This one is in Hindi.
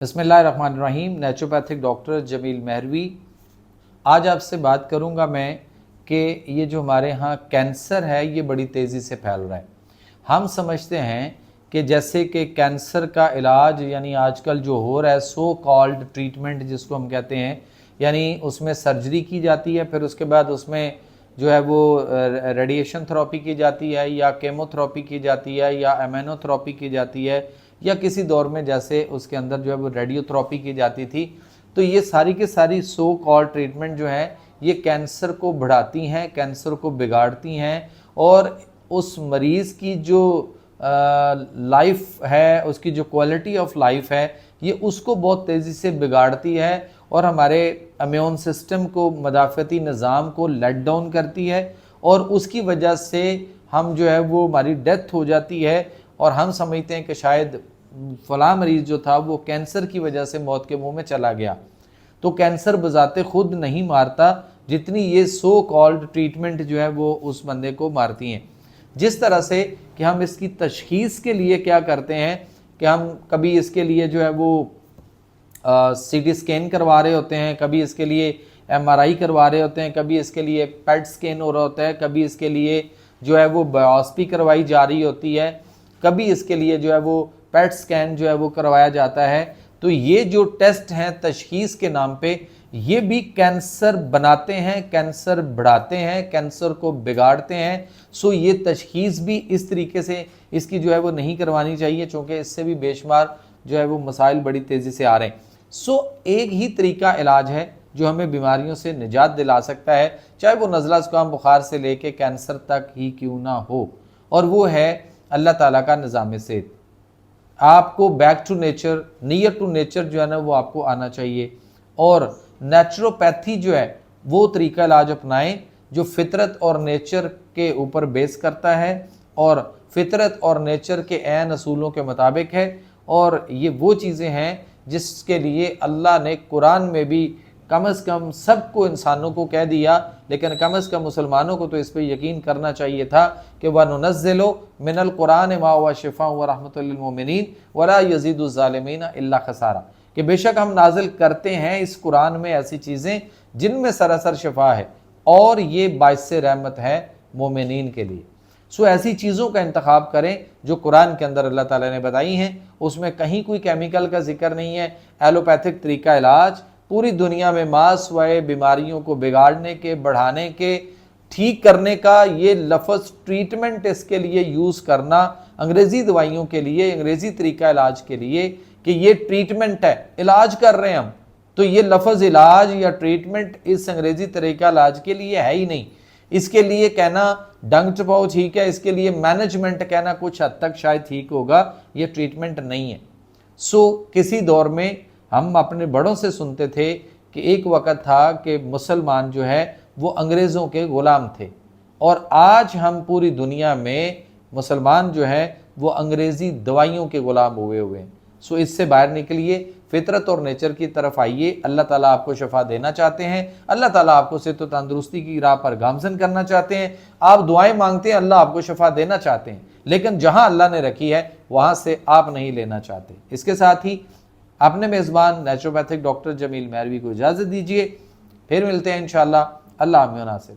बिस्मिल्लाहिर्रहमानिर्रहीम। Naturopathic doctor Jameel Mahrvi. आज आपसे बात करूंगा मैं कि ये जो हमारे यहाँ कैंसर है ये बड़ी तेज़ी से फैल रहा है। हम समझते हैं कि जैसे कि कैंसर का इलाज यानी आजकल जो हो रहा है सो कॉल्ड ट्रीटमेंट जिसको हम कहते हैं, यानी उसमें सर्जरी की जाती है, फिर उसके बाद उसमें जो है वो रेडिएशन थेरेपी की जाती है या केमोथेरेपी की जाती है या एमेनोथेरेपी की जाती है या किसी दौर में जैसे उसके अंदर जो है वो रेडियोथेरेपी की जाती थी। तो ये सारी की सारी सो कॉल ट्रीटमेंट जो है ये कैंसर को बढ़ाती हैं, कैंसर को बिगाड़ती हैं और उस मरीज़ की जो लाइफ है, उसकी जो क्वालिटी ऑफ लाइफ है ये उसको बहुत तेज़ी से बिगाड़ती है और हमारे इम्यून सिस्टम को, मदाफ़ती निज़ाम को लेट डाउन करती है और उसकी वजह से हम जो है वो हमारी डेथ हो जाती है और हम समझते हैं कि शायद फ़लाँ मरीज़ जो था वो कैंसर की वजह से मौत के मुंह में चला गया। तो कैंसर बज़ाते खुद नहीं मारता जितनी ये सो कॉल्ड ट्रीटमेंट जो है वो उस बंदे को मारती हैं। जिस तरह से कि हम इसकी तशख़ीस के लिए क्या करते हैं कि हम कभी इसके लिए जो है वो सीटी स्कैन करवा रहे होते हैं, कभी इसके लिए एमआरआई करवा रहे होते हैं, कभी इसके लिए पेट स्कैन हो रहा होता है, कभी इसके लिए जो है वो बायोप्सी करवाई जा रही होती है, कभी इसके लिए जो है वो पेट स्कैन जो है वो करवाया जाता है। तो ये जो टेस्ट हैं तशख़ीस के नाम पे ये भी कैंसर बनाते हैं, कैंसर बढ़ाते हैं, कैंसर को बिगाड़ते हैं। सो ये तशख़ीस भी इस तरीके से इसकी जो है वो नहीं करवानी चाहिए, चूँकि इससे भी बेशुमार जो है वो मसाइल बड़ी तेज़ी से आ रहे हैं। सो एक ही तरीका इलाज है जो हमें बीमारियों से निजात दिला सकता है, चाहे वो नज़ला ज़ुकाम बुखार से लेके कैंसर तक ही क्यों ना हो, और वो है अल्लाह ताला का निज़ाम सेहत। आपको back to nature, near to nature जो है ना वो आपको आना चाहिए और नेचुरोपैथी जो है वो तरीका इलाज अपनाएं जो फितरत और नेचर के ऊपर बेस करता है और फितरत और नेचर के ऐन असूलों के मुताबिक है। और ये वो चीज़ें हैं जिसके लिए अल्लाह ने कुरान में भी कम से कम सबको, इंसानों को कह दिया, लेकिन कम से कम मुसलमानों को तो इस पर यकीन करना चाहिए था कि वनुनज़्ज़िलु मिनल कुरान मा हुवा शिफ़ाअ व रहमतुल लिल मोमिनीन वला यज़ीदु ज़ालिमीन इल्ला खसारा, कि बेशक हम नाजिल करते हैं इस कुरान में ऐसी चीज़ें जिनमें सरासर शिफा है और ये बाइस रहमत है मोमिनीन के लिए। सो ऐसी चीज़ों का इंतखाब करें जो कुरान के अंदर अल्लाह ताला ने बताई हैं, उसमें कहीं कोई केमिकल का जिक्र नहीं है। एलोपैथिक तरीका इलाज पूरी दुनिया में मासवाए बीमारियों को बिगाड़ने के, बढ़ाने के, ठीक करने का ये लफ्ज़ ट्रीटमेंट इसके लिए यूज़ करना अंग्रेज़ी दवाइयों के लिए, अंग्रेज़ी तरीका इलाज के लिए कि ये ट्रीटमेंट है, इलाज कर रहे हैं हम, तो ये लफ्ज़ इलाज या ट्रीटमेंट इस अंग्रेज़ी तरीका इलाज के लिए है ही नहीं। इसके लिए कहना डंग चपाओ ठीक है, इसके लिए मैनेजमेंट कहना कुछ हद तक शायद ठीक होगा, ये ट्रीटमेंट नहीं है। सो किसी दौर में हम अपने बड़ों से सुनते थे कि एक वक़्त था कि मुसलमान जो है वो अंग्रेज़ों के ग़ुलाम थे और आज हम पूरी दुनिया में मुसलमान जो है वो अंग्रेज़ी दवाइयों के ग़ुलाम हुए हैं। सो इससे बाहर निकलिए, फितरत और नेचर की तरफ आइए। अल्लाह ताला आपको शफा देना चाहते हैं, अल्लाह ताला आपको सेहत व तंदुरुस्ती की राह पर गामज़न करना चाहते हैं। आप दुआएं मांगते हैं, अल्लाह आपको शफा देना चाहते हैं, लेकिन जहां अल्लाह ने रखी है वहां से आप नहीं लेना चाहते। इसके साथ ही अपने मेज़बान नेचुरोपैथिक डॉक्टर जमील महरवी को इजाज़त दीजिए। फिर मिलते हैं इंशाअल्लाह। अल्लाह आमीन।